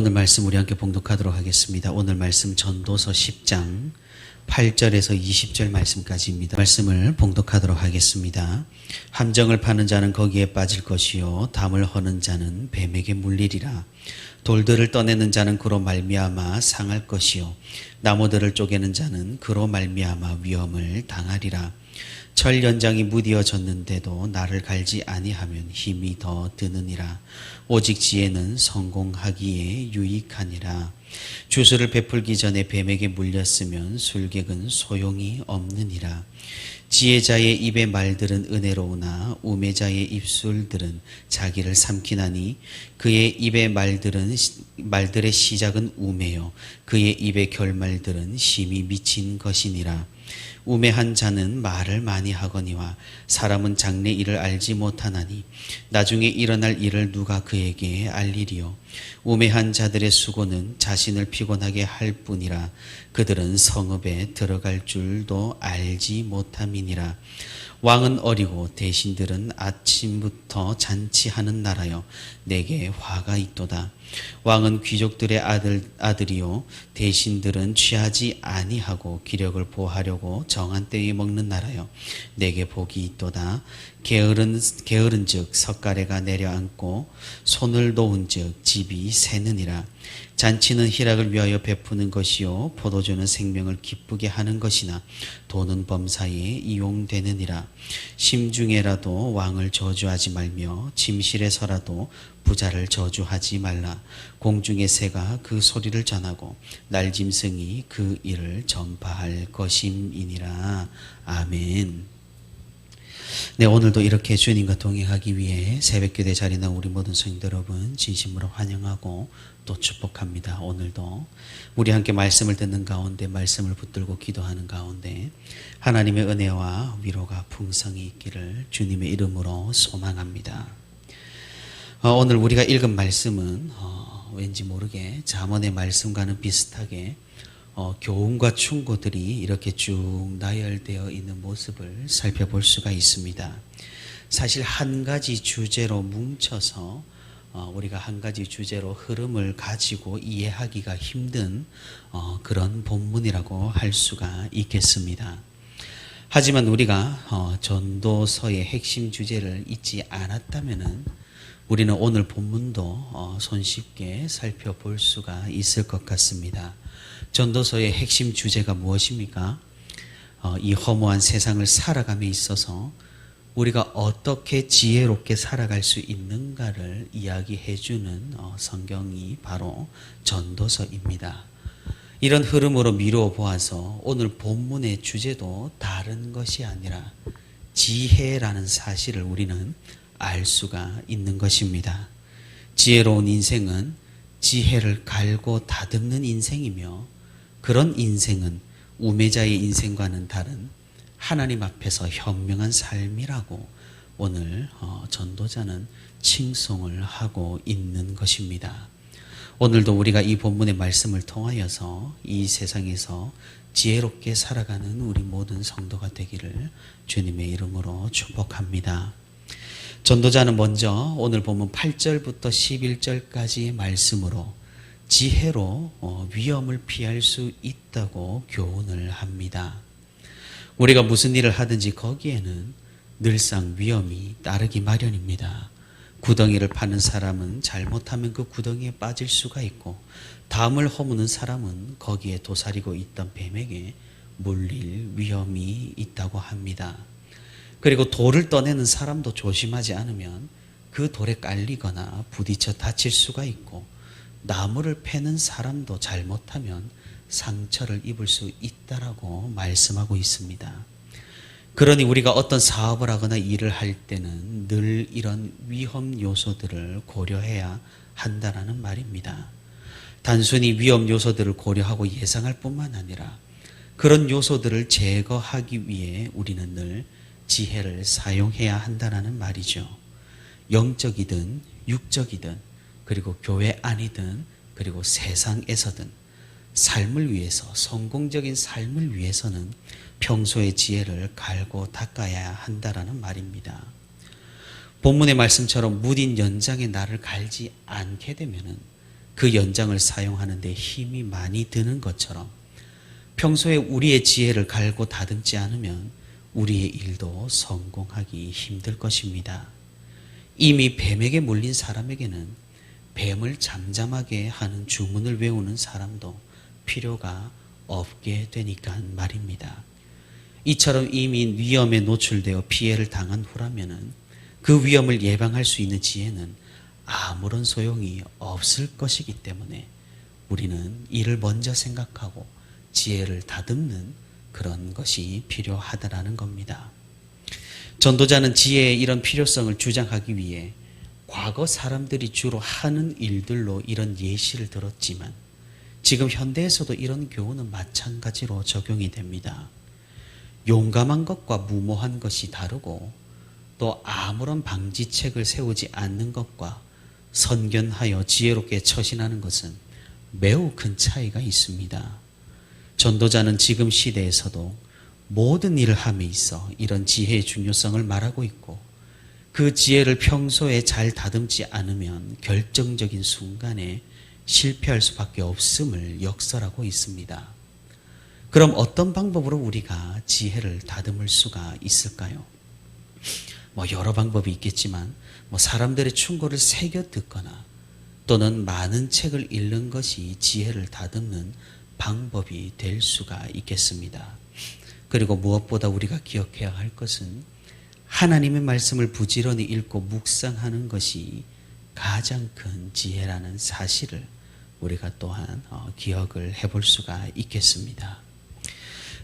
오늘 말씀 우리 함께 봉독하도록 하겠습니다. 오늘 말씀 전도서 10장 8절에서 20절 말씀까지입니다. 말씀을 봉독하도록 하겠습니다. 함정을 파는 자는 거기에 빠질 것이요 담을 허는 자는 뱀에게 물리리라. 돌들을 떠내는 자는 그로 말미암아 상할 것이요 나무들을 쪼개는 자는 그로 말미암아 위험을 당하리라. 철 연장이 무디어졌는데도 나를 갈지 아니하면 힘이 더 드느니라. 오직 지혜는 성공하기에 유익하니라. 주술을 베풀기 전에 뱀에게 물렸으면 술객은 소용이 없느니라. 지혜자의 입의 말들은 은혜로우나 우매자의 입술들은 자기를 삼키나니 그의 입의 말들의 시작은 우매요 그의 입의 결말들은 심히 미친 것이니라. 우매한 자는 말을 많이 하거니와 사람은 장래 일을 알지 못하나니 나중에 일어날 일을 누가 그에게 알리리요. 우매한 자들의 수고는 자신을 피곤하게 할 뿐이라. 그들은 성읍에 들어갈 줄도 알지 못함이니라. 왕은 어리고 대신들은 아침부터 잔치하는 나라여 내게 화가 있도다. 왕은 귀족들의 아들이요 대신들은 취하지 아니하고 기력을 보하려고 정한 때에 먹는 나라여 내게 복이 있도다. 게으른즉 석가래가 내려앉고 손을 놓은즉 집이 새느니라. 잔치는 희락을 위하여 베푸는 것이요 포도주는 생명을 기쁘게 하는 것이나 돈은 범사에 이용되느니라. 심중에라도 왕을 저주하지 말며 침실에서라도 부자를 저주하지 말라. 공중의 새가 그 소리를 전하고 날짐승이 그 일을 전파할 것임이니라. 아멘. 네, 오늘도 이렇게 주님과 동행하기 위해 새벽기도에 자리 나온 우리 모든 성도 여러분 진심으로 환영하고 또 축복합니다. 오늘도 우리 함께 말씀을 듣는 가운데 말씀을 붙들고 기도하는 가운데 하나님의 은혜와 위로가 풍성히 있기를 주님의 이름으로 소망합니다. 오늘 우리가 읽은 말씀은 왠지 모르게 잠언의 말씀과는 비슷하게 교훈과 충고들이 이렇게 쭉 나열되어 있는 모습을 살펴볼 수가 있습니다. 사실 한 가지 주제로 뭉쳐서 우리가 한 가지 주제로 흐름을 가지고 이해하기가 힘든 그런 본문이라고 할 수가 있겠습니다. 하지만 우리가 전도서의 핵심 주제를 잊지 않았다면 우리는 오늘 본문도 손쉽게 살펴볼 수가 있을 것 같습니다. 전도서의 핵심 주제가 무엇입니까? 이 허무한 세상을 살아감에 있어서 우리가 어떻게 지혜롭게 살아갈 수 있는가를 이야기해주는 성경이 바로 전도서입니다. 이런 흐름으로 미루어 보아서 오늘 본문의 주제도 다른 것이 아니라 지혜라는 사실을 우리는 알 수가 있는 것입니다. 지혜로운 인생은 지혜를 갈고 다듬는 인생이며 그런 인생은 우매자의 인생과는 다른 하나님 앞에서 현명한 삶이라고 오늘 전도자는 칭송을 하고 있는 것입니다. 오늘도 우리가 이 본문의 말씀을 통하여서 이 세상에서 지혜롭게 살아가는 우리 모든 성도가 되기를 주님의 이름으로 축복합니다. 전도자는 먼저 오늘 본문 8절부터 11절까지의 말씀으로 지혜로 위험을 피할 수 있다고 교훈을 합니다. 우리가 무슨 일을 하든지 거기에는 늘상 위험이 따르기 마련입니다. 구덩이를 파는 사람은 잘못하면 그 구덩이에 빠질 수가 있고 담을 허무는 사람은 거기에 도사리고 있던 뱀에게 물릴 위험이 있다고 합니다. 그리고 돌을 떠내는 사람도 조심하지 않으면 그 돌에 깔리거나 부딪혀 다칠 수가 있고 나무를 패는 사람도 잘못하면 상처를 입을 수 있다라고 말씀하고 있습니다. 그러니 우리가 어떤 사업을 하거나 일을 할 때는 늘 이런 위험 요소들을 고려해야 한다라는 말입니다. 단순히 위험 요소들을 고려하고 예상할 뿐만 아니라 그런 요소들을 제거하기 위해 우리는 늘 지혜를 사용해야 한다는 말이죠. 영적이든 육적이든 그리고 교회 안이든 그리고 세상에서든 삶을 위해서 성공적인 삶을 위해서는 평소의 지혜를 갈고 닦아야 한다는 말입니다. 본문의 말씀처럼 무딘 연장에 나를 갈지 않게 되면은 그 연장을 사용하는 데 힘이 많이 드는 것처럼 평소에 우리의 지혜를 갈고 다듬지 않으면 우리의 일도 성공하기 힘들 것입니다. 이미 뱀에게 물린 사람에게는 뱀을 잠잠하게 하는 주문을 외우는 사람도 필요가 없게 되니까 말입니다. 이처럼 이미 위험에 노출되어 피해를 당한 후라면은 그 위험을 예방할 수 있는 지혜는 아무런 소용이 없을 것이기 때문에 우리는 이를 먼저 생각하고 지혜를 다듬는 그런 것이 필요하다라는 겁니다. 전도자는 지혜의 이런 필요성을 주장하기 위해 과거 사람들이 주로 하는 일들로 이런 예시를 들었지만 지금 현대에서도 이런 교훈은 마찬가지로 적용이 됩니다. 용감한 것과 무모한 것이 다르고 또 아무런 방지책을 세우지 않는 것과 선견하여 지혜롭게 처신하는 것은 매우 큰 차이가 있습니다. 전도자는 지금 시대에서도 모든 일을 함에 있어 이런 지혜의 중요성을 말하고 있고 그 지혜를 평소에 잘 다듬지 않으면 결정적인 순간에 실패할 수밖에 없음을 역설하고 있습니다. 그럼 어떤 방법으로 우리가 지혜를 다듬을 수가 있을까요? 여러 방법이 있겠지만 사람들의 충고를 새겨 듣거나 또는 많은 책을 읽는 것이 지혜를 다듬는 방법이 될 수가 있겠습니다. 그리고 무엇보다 우리가 기억해야 할 것은 하나님의 말씀을 부지런히 읽고 묵상하는 것이 가장 큰 지혜라는 사실을 우리가 또한 기억을 해볼 수가 있겠습니다.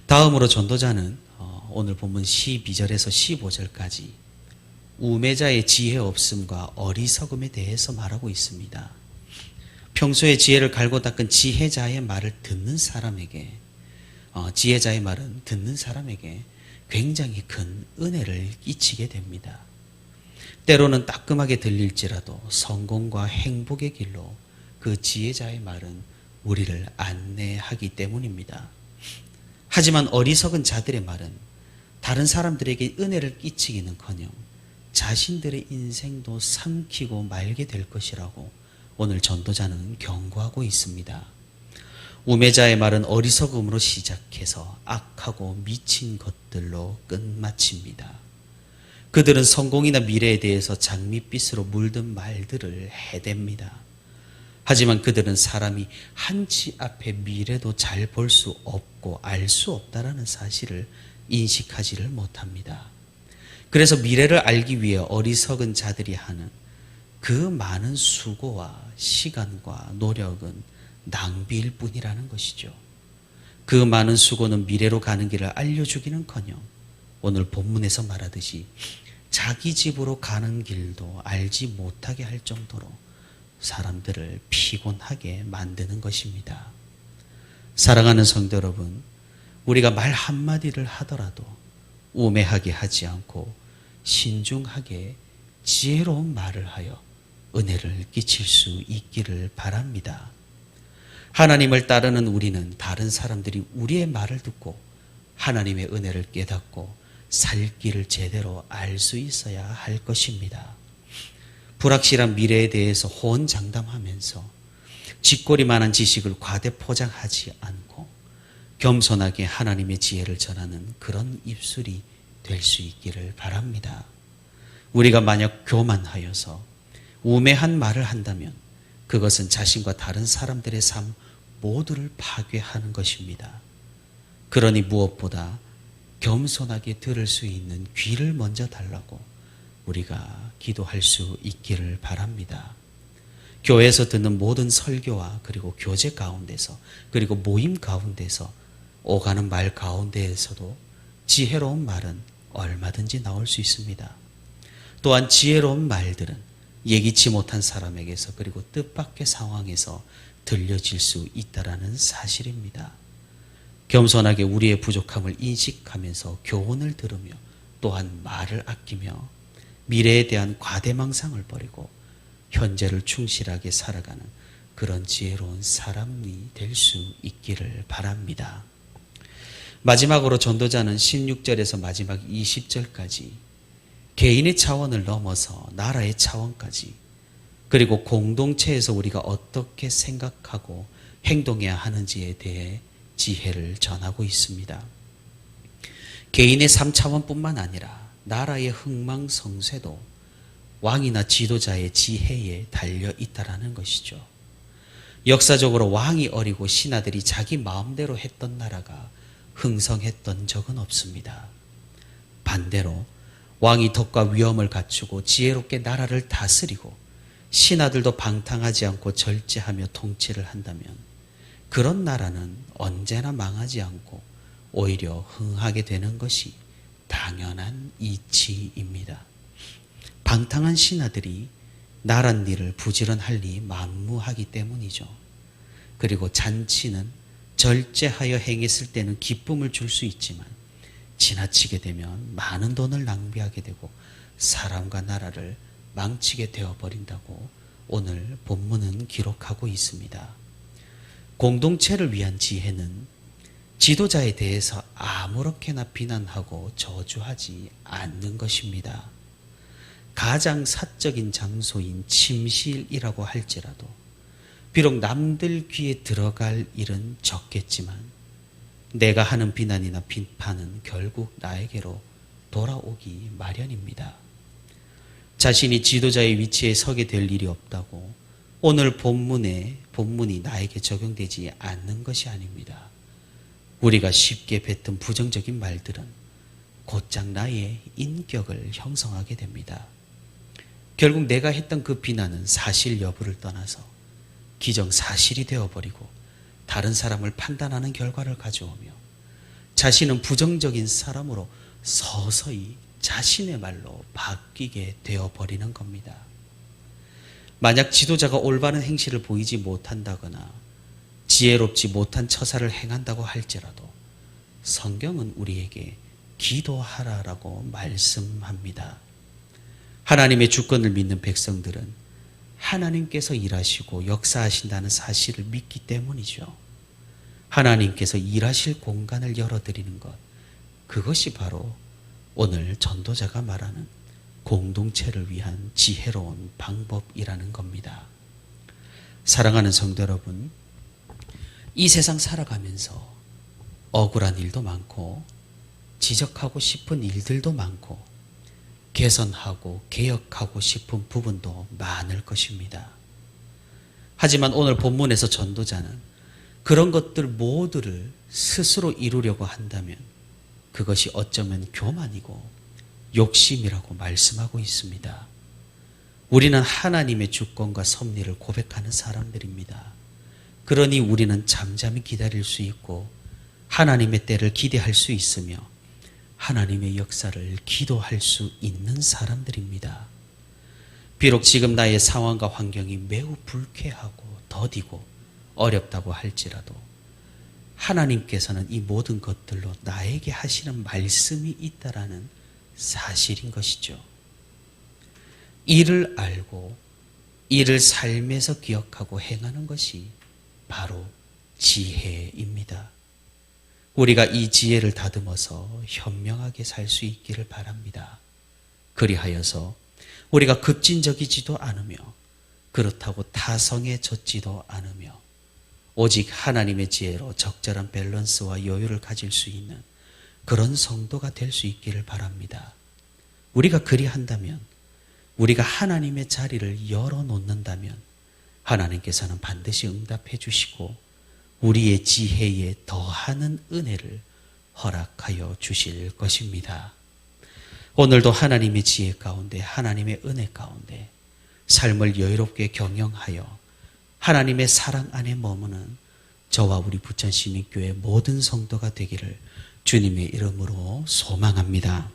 다음으로 전도자는 오늘 본문 12절에서 15절까지 우매자의 지혜 없음과 어리석음에 대해서 말하고 있습니다. 평소에 지혜를 갈고 닦은 지혜자의 말을 듣는 사람에게 지혜자의 말은 듣는 사람에게 굉장히 큰 은혜를 끼치게 됩니다. 때로는 따끔하게 들릴지라도 성공과 행복의 길로 그 지혜자의 말은 우리를 안내하기 때문입니다. 하지만 어리석은 자들의 말은 다른 사람들에게 은혜를 끼치기는커녕 자신들의 인생도 삼키고 말게 될 것이라고 오늘 전도자는 경고하고 있습니다. 우매자의 말은 어리석음으로 시작해서 악하고 미친 것들로 끝마칩니다. 그들은 성공이나 미래에 대해서 장밋빛으로 물든 말들을 해댑니다. 하지만 그들은 사람이 한치 앞의 미래도 잘 볼 수 없고 알 수 없다라는 사실을 인식하지를 못합니다. 그래서 미래를 알기 위해 어리석은 자들이 하는 그 많은 수고와 시간과 노력은 낭비일 뿐이라는 것이죠. 그 많은 수고는 미래로 가는 길을 알려주기는커녕 오늘 본문에서 말하듯이 자기 집으로 가는 길도 알지 못하게 할 정도로 사람들을 피곤하게 만드는 것입니다. 사랑하는 성도 여러분, 우리가 말 한마디를 하더라도 우매하게 하지 않고 신중하게 지혜로운 말을 하여 은혜를 끼칠 수 있기를 바랍니다. 하나님을 따르는 우리는 다른 사람들이 우리의 말을 듣고 하나님의 은혜를 깨닫고 살 길을 제대로 알 수 있어야 할 것입니다. 불확실한 미래에 대해서 호언장담하면서 쥐꼬리만한 지식을 과대 포장하지 않고 겸손하게 하나님의 지혜를 전하는 그런 입술이 될 수 있기를 바랍니다. 우리가 만약 교만하여서 우매한 말을 한다면 그것은 자신과 다른 사람들의 삶 모두를 파괴하는 것입니다. 그러니 무엇보다 겸손하게 들을 수 있는 귀를 먼저 달라고 우리가 기도할 수 있기를 바랍니다. 교회에서 듣는 모든 설교와 그리고 교제 가운데서 그리고 모임 가운데서 오가는 말 가운데에서도 지혜로운 말은 얼마든지 나올 수 있습니다. 또한 지혜로운 말들은 예기치 못한 사람에게서 그리고 뜻밖의 상황에서 들려질 수 있다라는 사실입니다. 겸손하게 우리의 부족함을 인식하면서 교훈을 들으며 또한 말을 아끼며 미래에 대한 과대망상을 버리고 현재를 충실하게 살아가는 그런 지혜로운 사람이 될 수 있기를 바랍니다. 마지막으로 전도자는 16절에서 마지막 20절까지 개인의 차원을 넘어서 나라의 차원까지 그리고 공동체에서 우리가 어떻게 생각하고 행동해야 하는지에 대해 지혜를 전하고 있습니다. 개인의 3차원뿐만 아니라 나라의 흥망성쇠도 왕이나 지도자의 지혜에 달려 있다라는 것이죠. 역사적으로 왕이 어리고 신하들이 자기 마음대로 했던 나라가 흥성했던 적은 없습니다. 반대로 왕이 덕과 위엄을 갖추고 지혜롭게 나라를 다스리고 신하들도 방탕하지 않고 절제하며 통치를 한다면 그런 나라는 언제나 망하지 않고 오히려 흥하게 되는 것이 당연한 이치입니다. 방탕한 신하들이 나란 일을 부지런할리 만무하기 때문이죠. 그리고 잔치는 절제하여 행했을 때는 기쁨을 줄 수 있지만 지나치게 되면 많은 돈을 낭비하게 되고 사람과 나라를 망치게 되어버린다고 오늘 본문은 기록하고 있습니다. 공동체를 위한 지혜는 지도자에 대해서 아무렇게나 비난하고 저주하지 않는 것입니다. 가장 사적인 장소인 침실이라고 할지라도 비록 남들 귀에 들어갈 일은 적겠지만 내가 하는 비난이나 비판은 결국 나에게로 돌아오기 마련입니다. 자신이 지도자의 위치에 서게 될 일이 없다고 오늘 본문이 나에게 적용되지 않는 것이 아닙니다. 우리가 쉽게 뱉은 부정적인 말들은 곧장 나의 인격을 형성하게 됩니다. 결국 내가 했던 그 비난은 사실 여부를 떠나서 기정사실이 되어버리고 다른 사람을 판단하는 결과를 가져오며 자신은 부정적인 사람으로 서서히 자신의 말로 바뀌게 되어버리는 겁니다. 만약 지도자가 올바른 행실을 보이지 못한다거나 지혜롭지 못한 처사를 행한다고 할지라도 성경은 우리에게 기도하라라고 말씀합니다. 하나님의 주권을 믿는 백성들은 하나님께서 일하시고 역사하신다는 사실을 믿기 때문이죠. 하나님께서 일하실 공간을 열어드리는 것, 그것이 바로 오늘 전도자가 말하는 공동체를 위한 지혜로운 방법이라는 겁니다. 사랑하는 성도 여러분, 이 세상 살아가면서 억울한 일도 많고 지적하고 싶은 일들도 많고 개선하고 개혁하고 싶은 부분도 많을 것입니다. 하지만 오늘 본문에서 전도자는 그런 것들 모두를 스스로 이루려고 한다면 그것이 어쩌면 교만이고 욕심이라고 말씀하고 있습니다. 우리는 하나님의 주권과 섭리를 고백하는 사람들입니다. 그러니 우리는 잠잠히 기다릴 수 있고 하나님의 때를 기대할 수 있으며 하나님의 역사를 기도할 수 있는 사람들입니다. 비록 지금 나의 상황과 환경이 매우 불쾌하고 더디고 어렵다고 할지라도 하나님께서는 이 모든 것들로 나에게 하시는 말씀이 있다라는 사실인 것이죠. 이를 알고 이를 삶에서 기억하고 행하는 것이 바로 지혜입니다. 우리가 이 지혜를 다듬어서 현명하게 살 수 있기를 바랍니다. 그리하여서 우리가 급진적이지도 않으며 그렇다고 타성해졌지도 않으며 오직 하나님의 지혜로 적절한 밸런스와 여유를 가질 수 있는 그런 성도가 될 수 있기를 바랍니다. 우리가 그리한다면, 우리가 하나님의 자리를 열어놓는다면 하나님께서는 반드시 응답해 주시고 우리의 지혜에 더하는 은혜를 허락하여 주실 것입니다. 오늘도 하나님의 지혜 가운데, 하나님의 은혜 가운데 삶을 여유롭게 경영하여 하나님의 사랑 안에 머무는 저와 우리 부천시민교회 모든 성도가 되기를 주님의 이름으로 소망합니다.